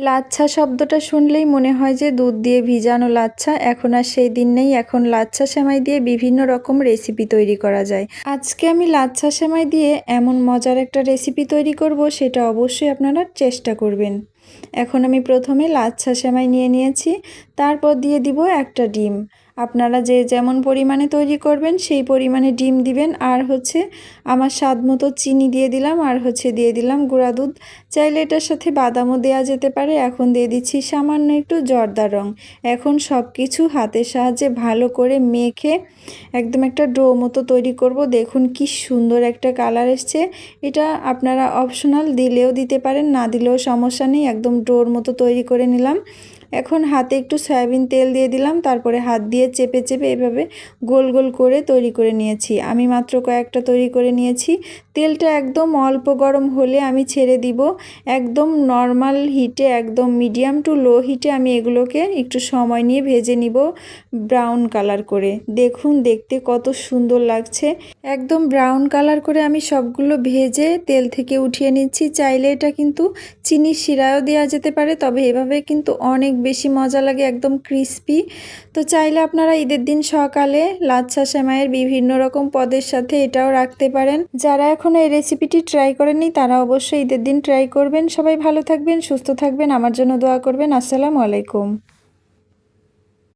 লাচ্ছা শব্দটা শুনলেই মনে হয় যে দুধ দিয়ে ভিজানো লাচ্ছা। এখন আর সেই দিন নেই, এখন লাচ্ছা সেমাই দিয়ে বিভিন্ন রকম রেসিপি তৈরি করা যায়। আজকে আমি লাচ্ছা সেমাই দিয়ে এমন মজার একটা রেসিপি তৈরি করব, সেটা অবশ্যই আপনারা চেষ্টা করবেন। এখন আমি প্রথমে লাচ্ছা সেমাই নিয়ে নিয়েছি, তারপর দিয়ে দিব একটা ডিম। আপনারা যে যেমন পরিমাণে তৈরি করবেন সেই পরিমাণে ডিম দিবেন। আর আমার স্বাদ মতো চিনি দিয়ে দিলাম, আর দিয়ে দিলাম গুঁড়া দুধ। চাইলে এটার সাথে বাদামও দেওয়া যেতে পারে। এখন দিয়ে দিচ্ছি সামান্য একটু জর্দা রং। এখন সব কিছু হাতের সাহায্যে ভালো করে মেখে একদম একটা ডো মতো তৈরি করব। দেখুন কি সুন্দর একটা কালার এসছে। এটা আপনারা অপশনাল, দিলেও দিতে পারেন, না দিলেও সমস্যা নেই। একদম ডোর মতো তৈরি করে নিলাম। এখন হাতে একটু সয়াবিন তেল দিয়ে দিলাম, তারপরে হাত দিয়ে চেপে চেপে এভাবে গোল গোল করে তৈরি করে নিয়েছি। আমি মাত্র কয়েকটা তৈরি করে নিয়েছি। তেলটা একদম অল্প গরম হলে আমি ছেড়ে দিব। একদম নর্মাল হিটে, একদম মিডিয়াম টু লো হিটে আমি এগুলোকে একটু সময় নিয়ে ভেজে নিব, ব্রাউন কালার করে। দেখুন দেখতে কত সুন্দর লাগছে। একদম ব্রাউন কালার করে আমি সবগুলো ভেজে তেল থেকে উঠিয়ে নিচ্ছি। চাইলে এটা কিন্তু চিনির শিরাও দেওয়া যেতে পারে, তবে এভাবে কিন্তু অনেক বেশি মজা লাগে, একদম ক্রিস্পি। তো চাইলে আপনারা ঈদের দিন সকালে লাচ্ছা সেমাইয়ের বিভিন্ন রকম পদের সাথে এটাও রাখতে পারেন। যারা এখনও এই রেসিপিটি ট্রাই করেননি তারা অবশ্যই ঈদের দিন ট্রাই করবেন। সবাই ভালো থাকবেন, সুস্থ থাকবেন, আমার জন্য দোয়া করবেন। আসসালামু আলাইকুম।